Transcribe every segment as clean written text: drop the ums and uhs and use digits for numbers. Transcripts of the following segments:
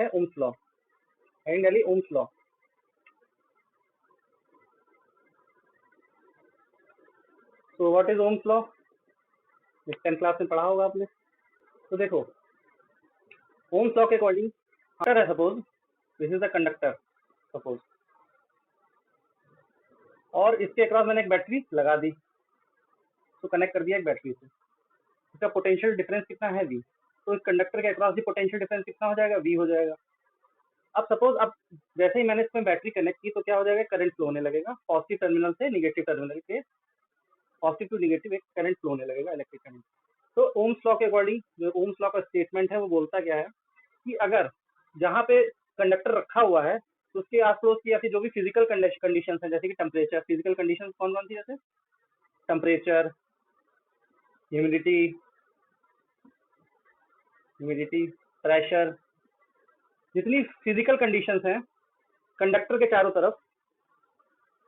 है Ohm's law, heading डाली Ohm's law. तो what is Ohm's law? 10th class में पढ़ा होगा आपने। तो देखो ओम्स लॉ के अकॉर्डिंग कंडक्टर है, suppose this is the conductor suppose, और इसके अक्रॉस मैंने एक बैटरी लगा दी, तो कनेक्ट कर दिया एक बैटरी से। इसका पोटेंशियल डिफरेंस कितना है V, तो इस कंडक्टर के अक्रॉस भी पोटेंशियल डिफरेंस कितना हो जाएगा, V हो जाएगा। अब सपोज अब जैसे ही मैंने इसमें बैटरी कनेक्ट की तो क्या हो जाएगा, करंट फ्लो होने लगेगा पॉजिटिव टर्मिनल से निगेटिव टर्मिनल के, पॉजिटिव टू निगेटिव एक करंट फ्लो होने लगेगा, इलेक्ट्रिक करंट। तो ओम्स लॉ के अकॉर्डिंग जो ओम्स लॉ का स्टेटमेंट है वो बोलता क्या है कि अगर जहाँ पे कंडक्टर रखा हुआ है तो उसके आस पड़ोस की या फिर जो भी फिजिकल कंडीशन है, जैसे कि टेम्परेचर, फिजिकल कंडीशन कौन कौन सी, जैसे टेम्परेचर, ह्यूमिडिटी, प्रेशर, जितनी फिजिकल कंडीशंस हैं कंडक्टर के चारों तरफ,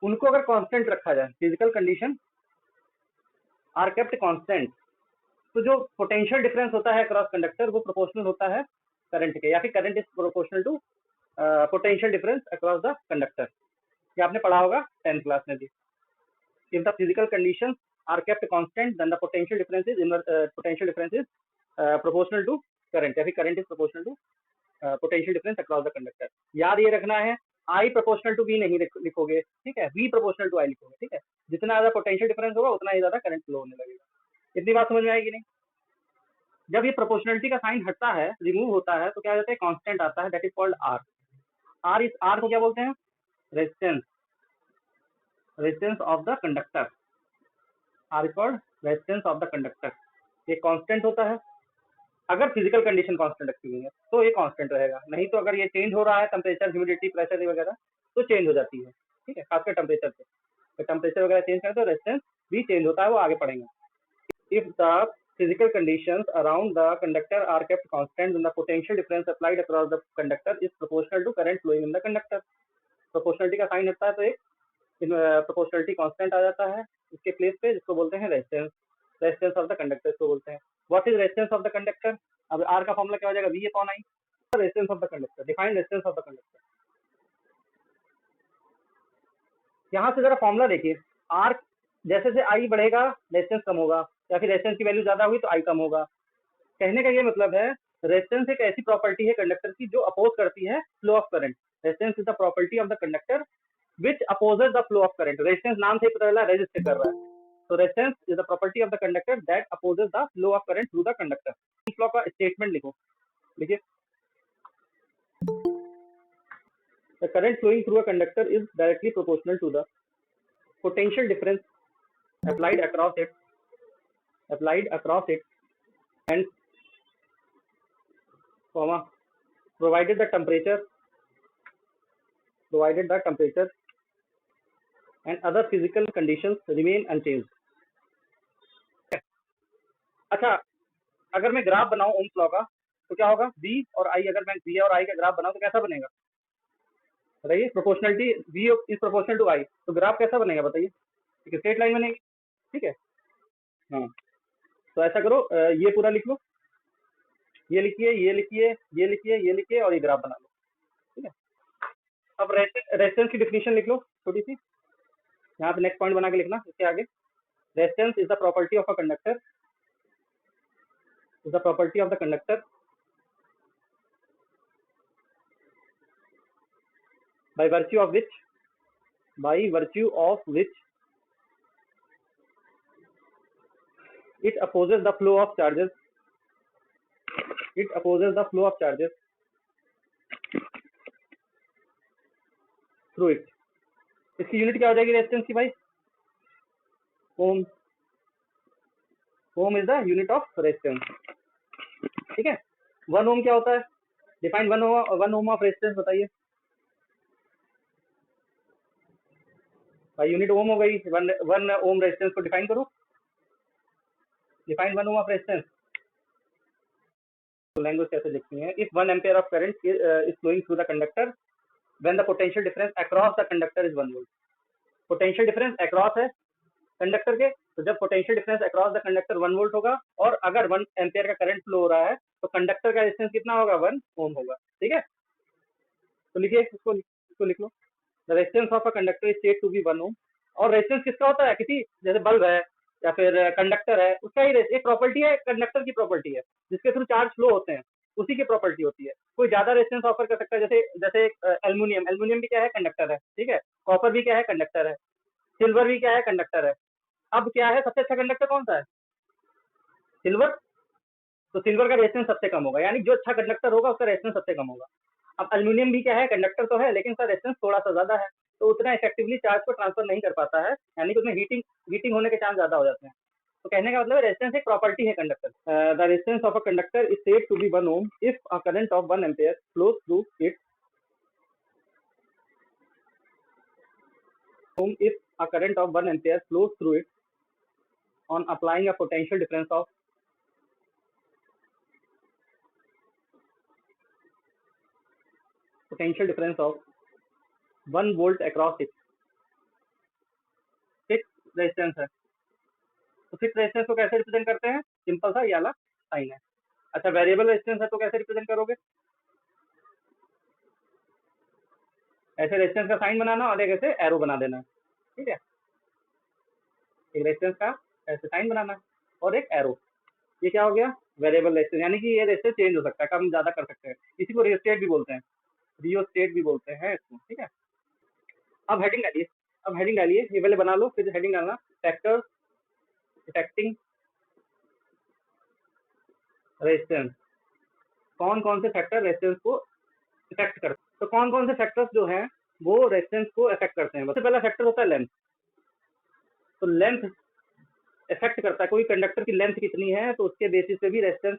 उनको अगर कांस्टेंट रखा जाए, physical condition are kept constant, तो जो पोटेंशियल डिफरेंस होता है अक्रॉस कंडक्टर वो प्रोपोर्शनल होता है करंट के, या फिर current is proportional to potential difference across the conductor. ये आपने पढ़ा होगा 10th क्लास में भी। If the physical conditions are kept constant then the potential difference is proportional to current, या फिर current is proportional to potential difference across the conductor. याद ये रखना है, आई प्रोपोर्शनल टू वी नहीं लिखोगे, ठीक है, वी प्रोपोर्शनल टू आई लिखोगे, ठीक है। जितना ज्यादा पोटेंशियल डिफरेंस होगा उतना ही ज्यादा करंट फ्लो होने लगेगा। इतनी बात समझ में आएगी नहीं? जब ये प्रोपोर्शनलिटी का साइन हटता है, रिमूव होता है, तो क्या होता है, कांस्टेंट आता है, that is called R. R इस आर को क्या बोलते हैं, resistance, resistance of the conductor. R is called resistance of the conductor. ये कांस्टेंट होता है अगर फिजिकल कंडीशन कांस्टेंट रखी हुई है तो ये कांस्टेंट रहेगा, नहीं तो अगर ये चेंज हो रहा है टेम्परेचर, ह्यूमिडिटी, प्रेशर वगैरह तो चेंज हो जाती है, ठीक है, खासकर टेम्परेचर से। तो टेम्परेचर वगैरह चेंज करें तो रेजिस्टेंस भी चेंज होता है, वो आगे पढ़ेंगे। If the physical conditions around the conductor are kept constant then the potential difference applied across the conductor is proportional to current flowing in the conductor। proportionality का साइन हटता है तो एक proportionality constant आ जाता है इसके प्लेस पे, जिसको बोलते हैं resistance, resistance of the conductor इसको बोलते हैं। What is resistance of the conductor? अब आर का फॉर्मूला क्या हो जाएगा, V upon I. Resistance of the conductor, define resistance of the conductor. यहाँ से जरा फॉर्मूला देखिए, आर जैसे जैसे आई बढ़ेगा रेजिस्टेंस कम होगा, या फिर रेजिस्टेंस की वैल्यू ज्यादा हुई तो आई कम होगा। कहने का ये मतलब है रेजिस्टेंस एक ऐसी प्रॉपर्टी है कंडक्टर की जो अपोज करती है flow of current. Resistance is the property of the conductor which opposes the flow of current. Resistance नाम से ही पता चला रेजिस्ट कर रहा है, तो resistance is the property of the conductor that opposes the flow of current through the conductor. इस law का स्टेटमेंट लिखो, देखिए, the current flowing through a conductor is directly proportional to the potential difference applied across it and comma provided the temperature and other physical conditions remain unchanged। अच्छा, अगर मैं graph बनाऊं Ohm's law का तो क्या होगा, V और I, अगर मैं V और I का ग्राफ बनाऊं तो कैसा बनेगा बताइए? Proportionality V is proportional to I, तो ग्राफ कैसा बनेगा बताइए? एक स्ट्रेट लाइन बनेगी, ठीक है। हाँ, तो ऐसा करो, ये पूरा लिख लो, ये लिखिए, ये लिखिए, ये लिखिए, ये लिखिए और ये ग्राफ बना लो, ठीक है। अब रेजिस्टेंस की डिफिनीशन लिख लो छोटी सी, यहाँ पे नेक्स्ट पॉइंट बना के लिखना इसके आगे। Resistance is the property of a conductor, is the property of the conductor by virtue of which it opposes the flow of charges through it। इसकी यूनिट क्या हो जाएगी रेजिस्टेंस की भाई? Ohm. Ohm is the unit of resistance, ठीक है। 1 ओम क्या होता है? डिफाइन 1 ओम ऑफ रेजिस्टेंस बताइए भाई, यूनिट ओम हो गई। 1 ओम रेजिस्टेंस को डिफाइन करो, डिफाइन 1 ओम ऑफ रेजिस्टेंस। तो लैंग्वेज कैसे लिखनी है? If 1 ampere of current is flowing through the conductor when the potential difference across the conductor is 1 volt. Potential difference across है कंडक्टर के, तो जब potential difference across the conductor 1 volt होगा और अगर 1 एम्पियर का करंट फ्लो हो रहा है तो कंडक्टर का रेजिस्टेंस कितना होगा, 1 ओम होगा, ठीक है। तो लिखिए इसको लिख लो। The resistance of a conductor is state to be 1 ohm. और रेजिस्टेंस किसका होता है? किसी जैसे बल्ब है या फिर कंडक्टर है, उसका ही एक प्रॉपर्टी है, कंडक्टर की प्रॉपर्टी है, जिसके थ्रू चार्ज फ्लो होते हैं, उसी की प्रॉपर्टी होती है। कोई ज्यादा रेजिस्टेंस ऑफर कर सकता है, जैसे जैसे एल्यूमिनियम भी क्या है? कंडक्टर है, ठीक है। कॉपर भी क्या है? कंडक्टर है। सिल्वर भी क्या है? कंडक्टर है। अब क्या है, सबसे अच्छा कंडक्टर कौन सा है? सिल्वर। तो सिल्वर का रेजिस्टेंस सबसे कम होगा, यानी जो अच्छा कंडक्टर होगा उसका रेजिस्टेंस सबसे कम होगा। अब एल्यूमिनियम भी क्या है? कंडक्टर तो है, लेकिन उसका रेजिस्टेंस थोड़ा सा ज्यादा है, तो उतना इफेक्टिवली चार्ज को ट्रांसफर नहीं कर पाता है, यानी कि उसमें हीटिंग हीटिंग होने के चांस ज्यादा हो जाते हैं। तो कहने का मतलब है रेजिस्टेंस एक प्रॉपर्टी है conductor. The resistance of a conductor is said to be 1 ohm if a current of 1 ampere flows through it. If a current of 1 ampere flows through it on applying a potential difference of 1 volt across it। Fix resistance है, तो fix resistance को कैसे represent करते हैं? Simple सा ये वाला sign है। अच्छा, वेरिएबल रेजिस्टेंस है तो कैसे रिप्रेजेंट करोगे? ऐसे रेजिस्टेंस का साइन बनाना और एक ऐसे एरो बना देना, ठीक है। एक रेजिस्टेंस का ऐसे साइन बनाना और एक एरो, ये क्या हो गया? वेरिएबल रेजिस्टेंस, यानी कि ये रेजिस्टेंस चेंज हो सकता है, कम ज्यादा कर सकते हैं। इसी को रियोस्टेट भी बोलते हैं, रियोस्टेट भी बोलते हैं इसको, ठीक है। अब हेडिंग डालिए, ये पहले बना लो, फिर हेडिंग डालना, फैक्टर्स इफेक्टिंग रेजिस्टेंस। कौन कौन से फैक्टर रेजिस्टेंस को इफेक्ट करते हैं? तो कौन कौन से फैक्टर्स जो हैं वो रेजिस्टेंस को इफेक्ट करते हैं? सबसे पहला फैक्टर होता है लेंथ। तो लेंथ इफेक्ट करता है, कोई कंडक्टर की लेंथ कितनी है तो उसके बेसिस पे भी रेजिस्टेंस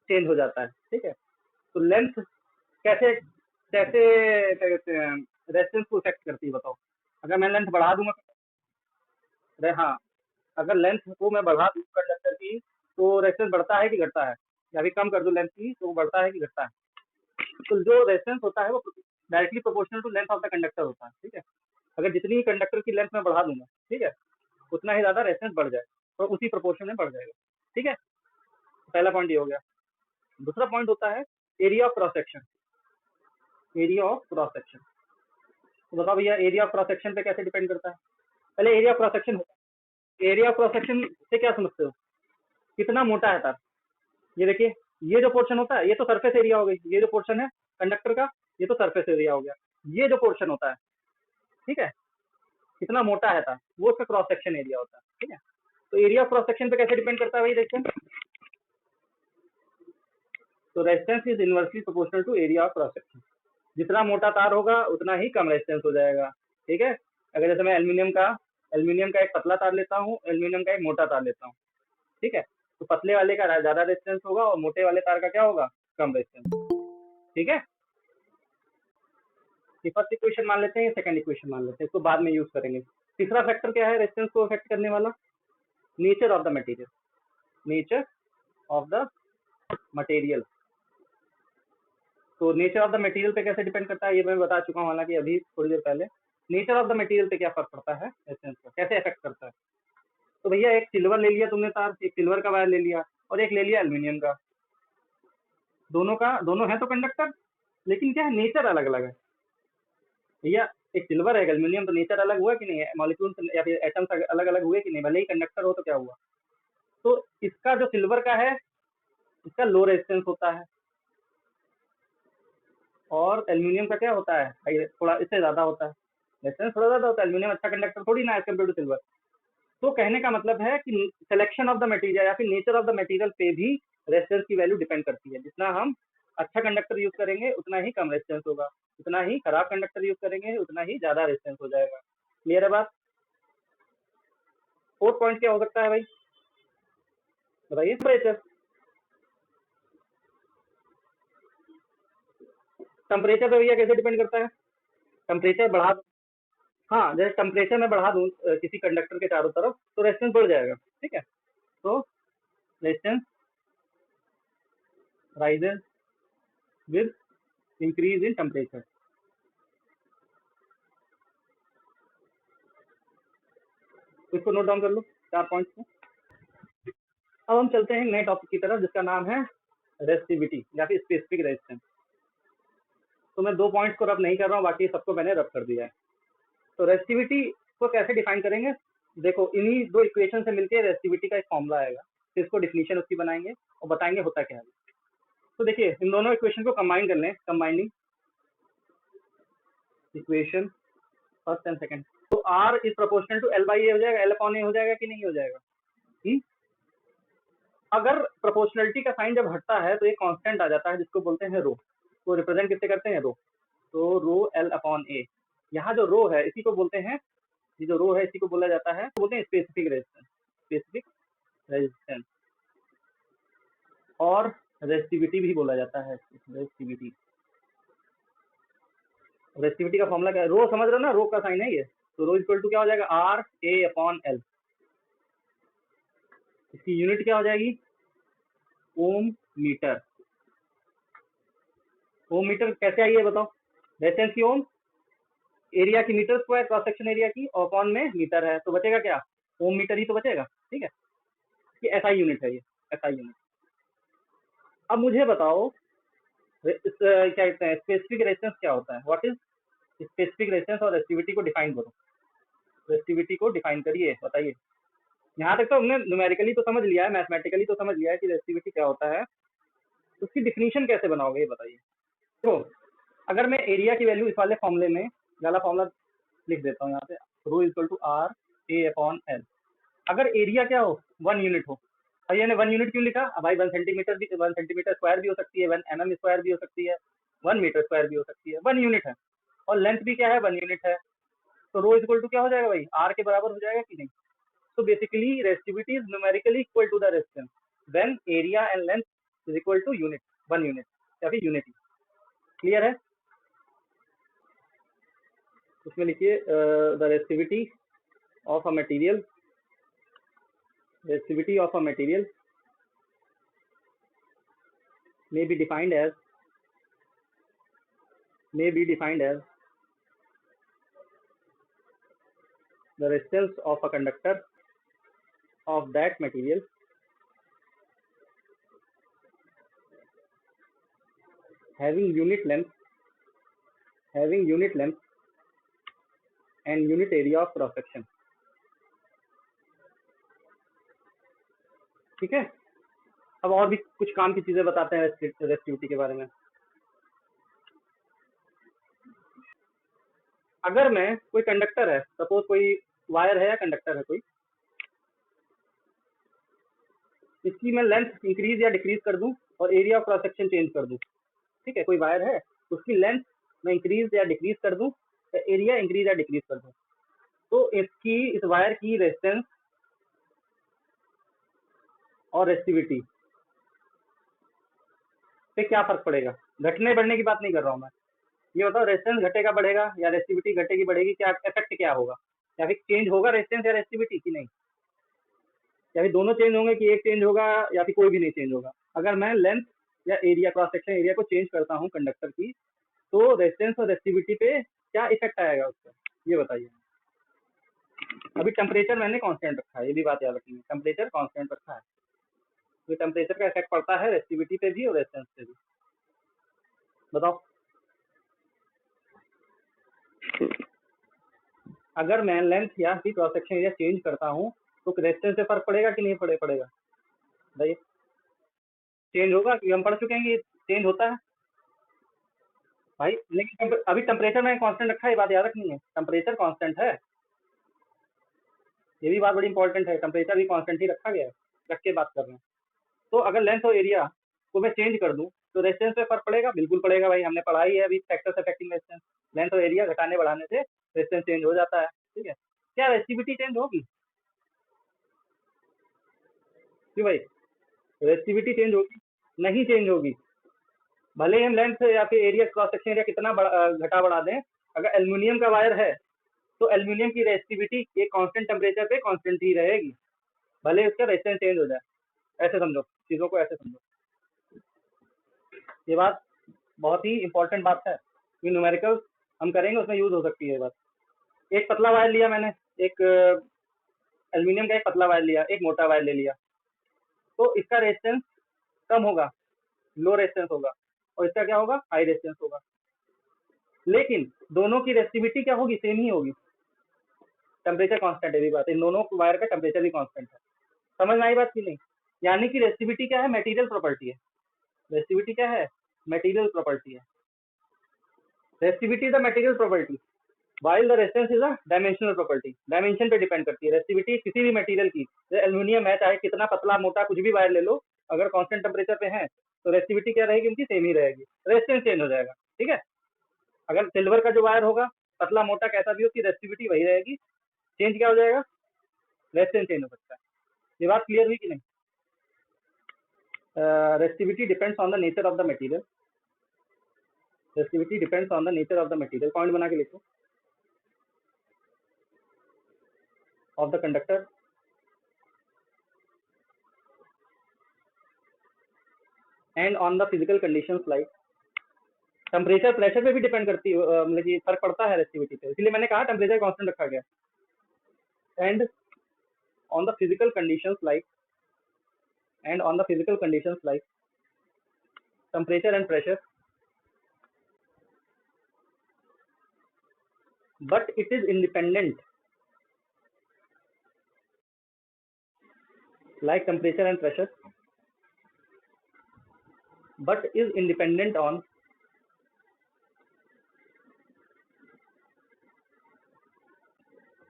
चेंज हो जाता है, ठीक है। तो लेंथ कैसे कैसे क्या कहते हैं रेजिस्टेंस को इफेक्ट करती है, बताओ। अगर मैं लेंथ बढ़ा दूंगा, अरे हाँ, अगर लेंथ को मैं बढ़ा दूँ कंडक्टर की तो रेजिस्टेंस बढ़ता है कि घटता है? या फिर कम कर दूं लेंथ की तो बढ़ता है कि घटता है? तो जो रेजिस्टेंस होता है वो directly proportional to length of the conductor होता है, ठीक है। अगर जितनी कंडक्टर की लेंथ मैं बढ़ा दूंगा, ठीक है, उतना ही ज्यादा रेजिस्टेंस बढ़ जाए और उसी प्रोपोर्शन में बढ़ जाएगा, ठीक है। पहला पॉइंट ये हो गया। दूसरा पॉइंट होता है area of cross section. Area of cross section, तो बताओ भैया एरिया ऑफ क्रॉस सेक्शन पे कैसे डिपेंड करता है? पहले एरिया ऑफ क्रॉस सेक्शन होता है। एरिया ऑफ क्रॉस सेक्शन से क्या समझते हो? कितना मोटा है तार? ये देखिए, ये जो पोर्शन होता है ये तो सरफेस एरिया हो गई, ये जो पोर्शन है कंडक्टर का ये तो सरफेस एरिया हो गया। ये जो पोर्शन होता है, ठीक है, कितना मोटा है तार, वो उसका क्रॉस सेक्शन एरिया होता है, ठीक है। तो एरिया ऑफ क्रॉस सेक्शन पे कैसे डिपेंड करता है भाई, देखते हैं। तो resistance is inversely proportional to area of cross section. जितना मोटा तार होगा उतना ही कम रेजिस्टेंस हो जाएगा, ठीक है। अगर जैसे मैं एल्यूमिनियम का एक पतला तार लेता हूँ, एल्यूमिनियम का एक मोटा तार लेता हूँ, ठीक है, तो पतले वाले का ज्यादा रेजिस्टेंस होगा और मोटे वाले तार का क्या होगा? कम रेजिस्टेंस, ठीक है। ये फर्स्ट इक्वेशन मान लेते हैं, सेकंड इक्वेशन मान लेते हैं, इसको बाद में यूज करेंगे। तीसरा फैक्टर क्या है रेजिस्टेंस को अफेक्ट करने वाला? Nature of the material. Nature of the material, तो नेचर ऑफ द मटेरियल पे कैसे डिपेंड करता है ये मैं बता चुका हूँ, हालांकि अभी थोड़ी देर पहले। नेचर ऑफ द मटेरियल पे क्या फर्क पड़ता है रेजिस्टेंस का, कैसे अफेक्ट करता है? तो भैया एक सिल्वर ले लिया तुमने तार, एक सिल्वर का वायर ले लिया और एक ले लिया एल्यूमिनियम का, दोनों है तो कंडक्टर, लेकिन क्या है नेचर अलग अलग है भैया। एक सिल्वर है, एक एल्यूमिनियम, तो नेचर अलग हुआ कि नहीं? मॉलिक्यूल या फिर एटम्स अलग अलग हुए कि नहीं? भले ही कंडक्टर हो तो क्या हुआ? तो इसका जो सिल्वर का है इसका लो रेजिस्टेंस होता है, और एल्यूमिनियम का क्या होता है? थोड़ा इससे ज्यादा होता है, रेजिस्टेंस थोड़ा ज्यादा होता है। एल्यूमिनियम अच्छा कंडक्टर थोड़ी ना एज कम्पेयर टू सिल्वर। तो कहने का मतलब है कि सिलेक्शन ऑफ द मटेरियल या फिर नेचर ऑफ द मटेरियल पे भी रेजिस्टेंस की वैल्यू डिपेंड करती है। जितना हम अच्छा कंडक्टर यूज करेंगे उतना ही कम रेजिस्टेंस होगा, उतना ही खराब कंडक्टर यूज करेंगे उतना ही ज्यादा रेजिस्टेंस हो जाएगा। क्लियर है बात? फोर्थ पॉइंट क्या हो सकता है भाई, बताइए। टेम्परेचर पे भैया कैसे डिपेंड करता है? टेम्परेचर बढ़ा, हाँ, जैसे टेम्परेचर में बढ़ा दूं किसी कंडक्टर के चारों तरफ तो रेजिस्टेंस बढ़ जाएगा, ठीक है। तो resistance rises with increase in temperature. तो इसको नोट डाउन कर लो, 4 पॉइंट्स को। अब हम चलते हैं नए टॉपिक की तरफ जिसका नाम है रेसिस्टिविटी या फिर स्पेसिफिक रेजिस्टेंस। तो मैं 2 पॉइंट्स को रब नहीं कर रहा हूँ, बाकी सबको मैंने रब कर दिया है। तो रेसिस्टिविटी को कैसे डिफाइन करेंगे? देखो, इन्हीं 2 इक्वेशन से मिलके रेसिस्टिविटी का एक फॉर्मूला आएगा, फिर इसको डिफिनीशन उसकी बनाएंगे और बताएंगे होता क्या है। तो देखिए, इन दोनों इक्वेशन को कंबाइन कर लें, combining equation first and second. तो R is proportional to L by A हो जाएगा, L अपॉन ए हो जाएगा कि नहीं हो जाएगा? अगर प्रोपोर्शनलिटी का साइन जब हटता है तो एक कांस्टेंट आ जाता है जिसको बोलते हैं रो। तो रिप्रेजेंट किससे करते हैं? रो। तो रो L अपॉन ए। यहाँ जो रो है इसी को बोलते हैं, ये जो रो है इसी को बोला जाता है, तो बोलते हैं स्पेसिफिक रेजिस्टेंस। स्पेसिफिक रेजिस्टेंस और रेजिस्टिविटी भी बोला जाता है। रेजिस्टिविटी, रेजिस्टिविटी का फॉर्मूला क्या है? रो समझ रहे हो ना, रो का साइन है ये। तो रो इक्वल टू क्या हो जाएगा? R A upon L. इसकी यूनिट क्या हो जाएगी? ओम मीटर। ओम मीटर कैसे आई है बताओ? रेजिस्टेंस की ओम, एरिया की metre square, cross section area की, और अपॉन में मीटर है, तो बचेगा क्या? ओम मीटर ही तो बचेगा। ठीक है, ये एसआई यूनिट है, ये एसआई यूनिट। अब मुझे बताओ क्या कहते हैं स्पेसिफिक रेजिस्टेंस क्या होता है? What is specific resistance? और रेजिस्टिविटी को डिफाइन करो, रेजिस्टिविटी को डिफाइन करिए, बताइए। यहाँ तक तो हमने न्यूमेरिकली तो समझ लिया है, मैथमेटिकली तो समझ लिया है कि रेजिस्टिविटी क्या होता है, उसकी डिफिनीशन कैसे बनाओगे ये बताइए। तो अगर मैं एरिया की वैल्यू इस वाले फॉर्मूले में, वाला फॉर्मूला लिख देता हूँ यहाँ पे, rho equal to R A upon L. अगर एरिया क्या हो? 1 यूनिट हो। और ये 1 यूनिट क्यों लिखा? भाई 1 सेंटीमीटर भी, 1 सेंटीमीटर स्क्वायर भी हो सकती है, 1 mm स्क्वायर भी हो सकती है, 1 मीटर स्क्वायर भी हो सकती है, 1 यूनिट है। और लेंथ भी क्या है? 1 यूनिट है। तो रो इक्वल टू क्या हो जाएगा भाई? आर के बराबर हो जाएगा कि नहीं? So basically resistivity is numerically equal to the resistance when area and length is equal to unit, 1 unit या फिर unity। क्लियर है? उसमें लिखिए the resistivity of a material, resistivity of a material may be defined as the resistance of a conductor of that material having unit length and unit area of cross section। ठीक है, अब और भी कुछ काम की चीजें बताते हैं रेसिस्टिविटी के बारे में। अगर मैं, कोई कंडक्टर है, सपोज कोई वायर है या कंडक्टर है कोई, इसकी मैं लेंथ इंक्रीज या डिक्रीज कर दूं और area of cross section change कर दूं। ठीक है, कोई वायर है, उसकी लेंथ मैं इंक्रीज या डिक्रीज कर दूं, एरिया इंक्रीज या डिक्रीज कर दूं, तो इसकी, इस वायर की रेजिस्टेंस और रेसिस्टिविटी पे क्या फर्क पड़ेगा? घटने बढ़ने की बात नहीं कर रहा हूँ मैं, ये बताओ रेजिस्टेंस घटेगा बढ़ेगा या रेसिस्टिविटी घटेगी बढ़ेगी, क्या इफेक्ट क्या होगा? या फिर चेंज होगा रेजिस्टेंस या रेसिस्टिविटी कि नहीं? या फिर दोनों चेंज होंगे कि एक चेंज होगा या फिर कोई भी नहीं चेंज होगा? अगर मैं लेंथ या एरिया, क्रॉस सेक्शन एरिया को चेंज करता हूँ कंडक्टर की, तो रेजिस्टेंस और रेसिस्टिविटी पे क्या इफेक्ट आएगा उसका, ये बताइए। अभी टेम्परेचर मैंने कांस्टेंट रखा है, ये भी बात याद रखनी है, टेम्परेचर कांस्टेंट रखा है, तो टेम्परेचर का इफेक्ट पड़ता है रेसिस्टिविटी पे भी और रेजिस्टेंस पे भी। बताओ, अगर मैं लेंथ या फिर क्रॉस सेक्शन एरिया चेंज करता हूँ तो रेजिस्टेंस से फर्क पड़ेगा कि नहीं पड़ेगा? बताइए, चेंज होगा? कि हम पढ़ चुके हैं कि चेंज होता है भाई, लेकिन अभी टेम्परेचर में कांस्टेंट रखा है, ये बात याद रखनी है, टेम्परेचर कांस्टेंट है, ये भी बात बड़ी इंपॉर्टेंट है, टेम्परेचर भी कांस्टेंट ही रखा गया है, रख के बात कर रहे हैं। तो अगर लेंथ और एरिया को मैं चेंज कर दूं तो रेजिस्टेंस पे फर्क पड़ेगा? बिल्कुल पड़ेगा भाई, हमने पढ़ा ही है अभी, फैक्टर्स अफेक्टिंग रेजिस्टेंस। लेंथ और एरिया घटाने बढ़ाने से रेजिस्टेंस चेंज हो जाता है। ठीक है, क्या रेसिस्टिविटी चेंज होगी? क्यों भाई, रेसिस्टिविटी चेंज होगी? नहीं चेंज होगी, भले ही हम लेंथ या फिर एरिया, क्रॉस सेक्शन एरिया कितना घटा बढ़ा दें, अगर एल्यूमिनियम का वायर है तो एल्यूमिनियम की रेसिस्टिविटी एक कांस्टेंट टेम्परेचर पे कांस्टेंट ही रहेगी, भले उसका रेजिस्टेंस चेंज हो जाए। ऐसे समझो चीजों को, ऐसे समझो, ये बात बहुत ही इंपॉर्टेंट बात है, ये न्यूमेरिकल हम करेंगे उसमें यूज हो सकती है ये बात। एक पतला वायर लिया मैंने, एक एल्यूमिनियम का एक पतला वायर लिया, एक मोटा वायर ले लिया, तो इसका रेजिस्टेंस कम होगा, लो रेजिस्टेंस होगा, और इसका क्या होगा? हाई रेजिस्टेंस होगा। लेकिन दोनों की रेसिस्टिविटी क्या होगी, सेम ही होगी, टेम्परेचर कांस्टेंट है, भी बात, इन दोनों वायर का टेम्परेचर भी कांस्टेंट है। समझ में आई बात की नहीं? यानी कि रेसिस्टिविटी क्या है, मटेरियल प्रॉपर्टी है। रेसिस्टिविटी क्या है, मटेरियल प्रॉपर्टी है। Resistivity is the material property while the resistance is a dimensional property, dimension पे डिपेंड करती है रेसिस्टिविटी किसी भी मटेरियल की। एल्यूमिनियम है, चाहे कितना पतला मोटा कुछ भी वायर ले लो, अगर कांस्टेंट टेम्परेचर पे है तो रेसिस्टिविटी क्या रहेगी, उनकी सेम ही रहेगी, रेजिस्टेंस चेंज हो जाएगा। ठीक है, अगर सिल्वर का जो वायर होगा, पतला मोटा कैसा भी हो, उसकी रेसिस्टिविटी वही रहेगी, चेंज क्या हो जाएगा, रेजिस्टेंस चेंज हो सकता है। ये बात क्लियर हुई कि नहीं? Resistivity depends on the nature of the material, resistivity depends on the nature of the material, point बना के लिखो, of the conductor and on the physical conditions like temperature, pressure पे भी डिपेंड करती है, मतलब कि फर्क पड़ता है रेसिस्टिविटी पे, इसलिए मैंने कहा टेम्परेचर कांस्टेंट रखा गया। And on the physical conditions like temperature and pressure, but it is independent like temperature and pressure, but is independent on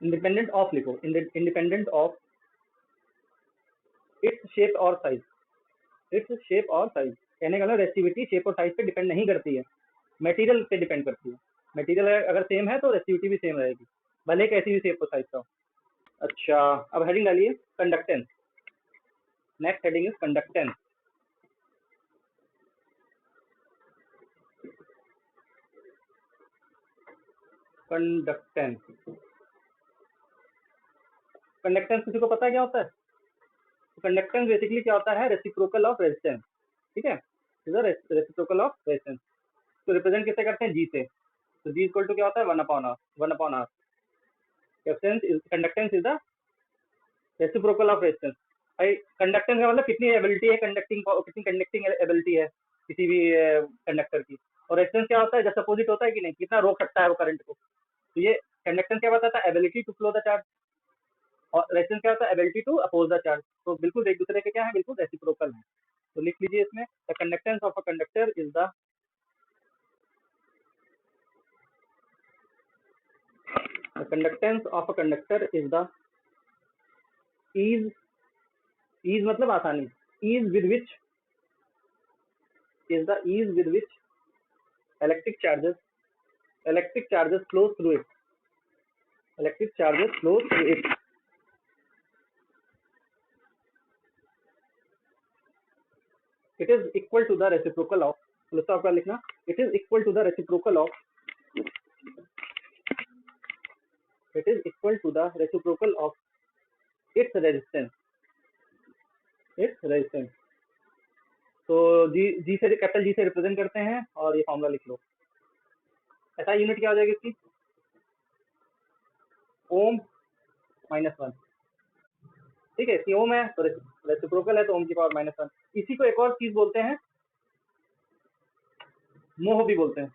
independent of लिखो, independent of its shape और size, its shape और size, कहने का मतलब resistivity shape और size पे depend नहीं करती है, मटेरियल पे डिपेंड करती है। मटेरियल अगर सेम है तो रेसिस्टिविटी भी सेम रहेगी, भले कैसी भी शेप और साइज का हो। अच्छा, अब हेडिंग डालिए conductance, next heading is conductance. Conductance, conductance किसी को पता है क्या होता है? कंडक्टेंस बेसिकली क्या होता है, रेसिप्रोकल ऑफ रेजिस्टेंस। ठीक है, रेसिप्रोकल ऑफ रेजिस्टेंस, तो रिप्रेजेंट किससे करते हैं, जी से, तो जी इक्वल टू क्या होता है, 1/r। Conductance is the reciprocal of resistance. भाई कंडक्टेंस का मतलब कितनी एबिलिटी है, कितनी कंडक्टिंग एबिलिटी है किसी भी कंडक्टर की, और रेजिस्टेंस क्या होता है, जब अपोजिट होता है कि नहीं, कितना रोक सकता है वो करंट को। तो ये कंडक्टेंस क्या बताता है, ability to flow the charge, और रेजिस्टेंस क्या होता है, ability to oppose the charge. तो बिल्कुल एक दूसरे के क्या है, बिल्कुल रेसिप्रोकल है। तो लिख लीजिए इसमें, the conductance of a conductor is the conductance of a conductor is the ease मतलब आसानी, ease with which electric charges flow through it, it is equal to the reciprocal of, दोस्तों आपका लिखना, it is equal to the reciprocal of its resistance, तो जी से, capital G से represent करते हैं, और ये फॉर्मूला लिख लो। ऐसा यूनिट क्या हो जाएगी इसकी, ओम -1। ठीक है, इसकी ओम है तो रेसिप्रोकल है तो ओम की पावर -1। इसी को एक और चीज बोलते हैं, मोह भी बोलते हैं,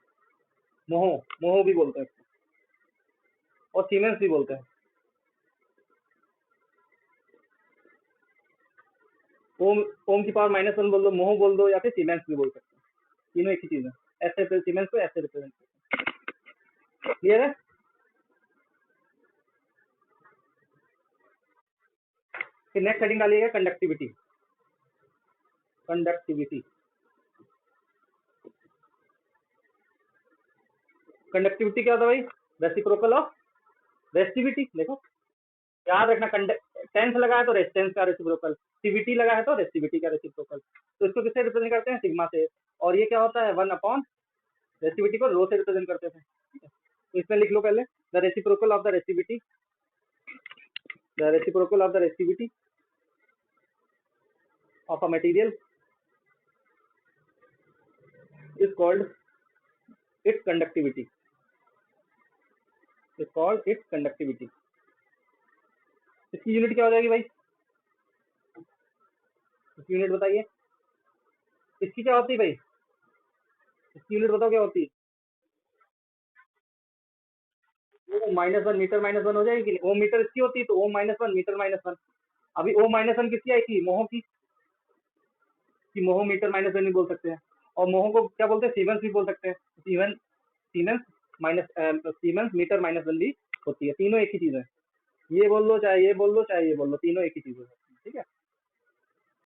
मोह भी बोलते हैं, और सीमेंस भी बोलते हैं। ओम की पावर -1 बोल दो, मोह बोल दो, या फिर सीमेंस भी बोल सकते हैं, तीनों एक ही चीज है। ऐसे सीमेंस को ऐसे रिप्रेजेंट करते हैं। क्लियर है? फिर नेक्स्ट हेडिंग डालिएगा कंडक्टिविटी। कंडक्टिविटी क्या होता है भाई, रेसिप्रोकल ऑफ रेसिस्टिविटी। देखो याद रखना, टेंस लगा है तो रेजिस्टेंस का रेसिप्रोकल, टीवीटी लगा है तो रेसिस्टिविटी का रेसिप्रोकल। तो इसको किससे रिप्रेजेंट करते हैं, सिग्मा से, और ये क्या होता है, 1/ रेसिस्टिविटी को रो से रिप्रेजेंट करते थे। तो इसमें लिख लो पहले, the reciprocal of the resistivity of a material is called its conductivity, इसकी यूनिट क्या हो जाएगी भाई, इसकी यूनिट बताइए, इसकी क्या होती है भाई, इसकी यूनिट बताओ क्या होती है, वो -1 मीटर -1 हो जाएगी, ओम मीटर इसकी होती तो ओम -1 मीटर -1। अभी ओम -1 किसकी आई थी, मोह की, कि मोह मीटर -1 नहीं बोल सकते हैं, और मोह को क्या बोलते हैं, सीमेंस भी बोल सकते हैं, सीमेंस सीमेंस मीटर -1 भी होती है, तीनों एक ही चीज है। ये बोल लो चाहे ये बोल लो चाहे ये बोल लो, तीनों एक ही चीज है, ठीक है।